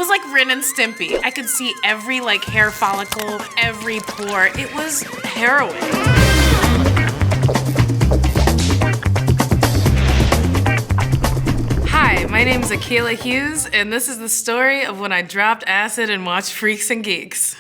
was like Ren and Stimpy. I could see every like hair follicle, every pore. It was harrowing. Hi, my name is Akilah Hughes, and this is the story of when I dropped acid and watched Freaks and Geeks.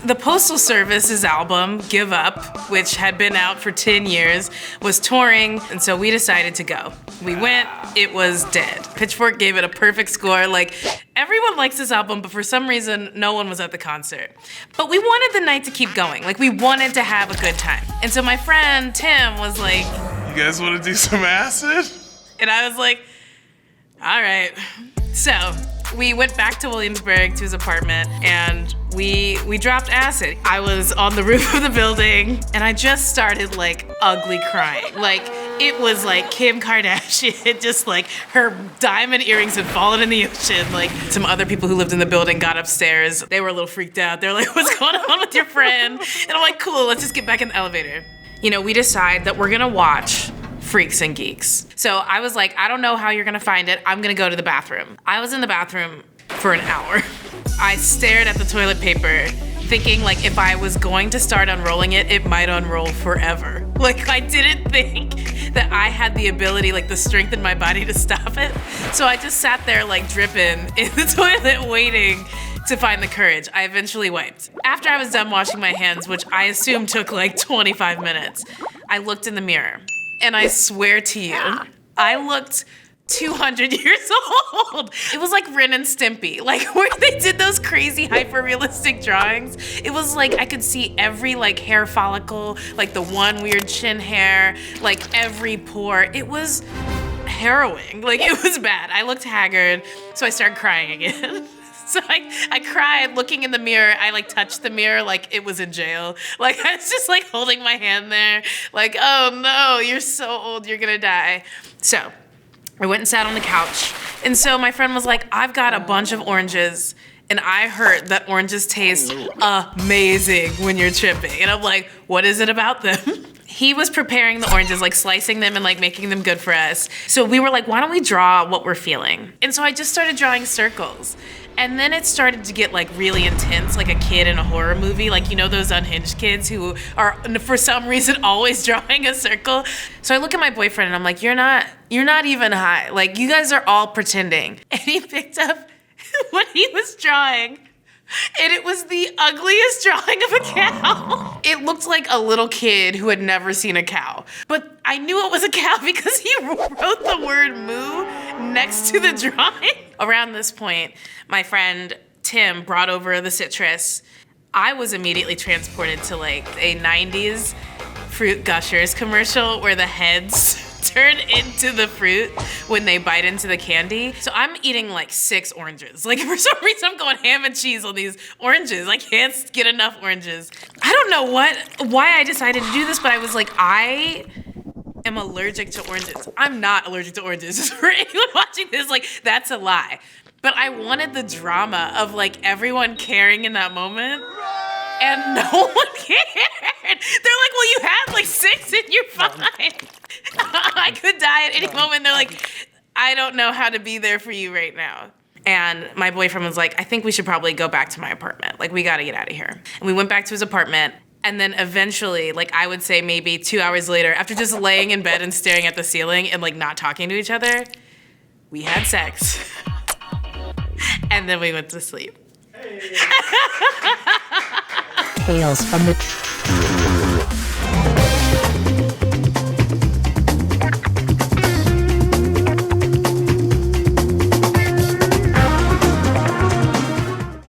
The Postal Service's album, Give Up, which had been out for 10 years, was touring, and so we decided to go. We went, it was dead. Pitchfork gave it a perfect score. Like, everyone likes this album, but for some reason, no one was at the concert. But we wanted the night to keep going. Like, we wanted to have a good time. And so my friend, Tim, was like, "You guys want to do some acid?" And I was like, all right. So we went back to Williamsburg to his apartment, and we dropped acid. I was on the roof of the building, and I just started like ugly crying. Like, it was like Kim Kardashian, just like her diamond earrings had fallen in the ocean. Like, some other people who lived in the building got upstairs. They were a little freaked out. They're like, "What's going on with your friend?" And I'm like, "Cool, let's just get back in the elevator." You know, we decide that we're gonna watch Freaks and Geeks. So I was like, I don't know how you're gonna find it. I'm gonna go to the bathroom. I was in the bathroom for an hour. I stared at the toilet paper, thinking like if I was going to start unrolling it, it might unroll forever. Like, I didn't think that I had the ability, like the strength in my body to stop it. So I just sat there like dripping in the toilet waiting to find the courage. I eventually wiped. After I was done washing my hands, which I assume took like 25 minutes, I looked in the mirror. And I swear to you, I looked 200 years old. It was like Ren and Stimpy, like where they did those crazy hyper-realistic drawings. It was like I could see every like hair follicle, like the one weird chin hair, like every pore. It was harrowing. Like, it was bad. I looked haggard, so I started crying again. So I cried looking in the mirror. I like touched the mirror like it was in jail. Like, I was just like holding my hand there. Like, oh no, you're so old, you're gonna die. So I went and sat on the couch. And so my friend was like, "I've got a bunch of oranges, and I heard that oranges taste amazing when you're tripping." And I'm like, "What is it about them?" He was preparing the oranges, like slicing them and like making them good for us. So we were like, why don't we draw what we're feeling? And so I just started drawing circles. And then it started to get like really intense, like a kid in a horror movie. Like, you know those unhinged kids who are, for some reason, always drawing a circle? So I look at my boyfriend and I'm like, you're not even high. Like, you guys are all pretending. And he picked up what he was drawing. And it was the ugliest drawing of a cow. It looked like a little kid who had never seen a cow. But I knew it was a cow because he wrote the word moo next to the drawing. Around this point, my friend Tim brought over the citrus. I was immediately transported to like a 90s Fruit Gushers commercial where the heads turn into the fruit when they bite into the candy. So I'm eating like 6 oranges. Like, for some reason I'm going ham and cheese on these oranges. I can't get enough oranges. I don't know why I decided to do this, but I was like, I am allergic to oranges. I'm not allergic to oranges. For anyone watching this, like, that's a lie. But I wanted the drama of like everyone caring in that moment. And no one cared. They're like, well, you had like 6 and you're fine. I could die at any moment. They're like, I don't know how to be there for you right now. And my boyfriend was like, I think we should probably go back to my apartment. Like, we gotta get out of here. And we went back to his apartment. And then eventually, like, I would say maybe 2 hours later, after just laying in bed and staring at the ceiling and like not talking to each other, we had sex. And then we went to sleep. Tales from the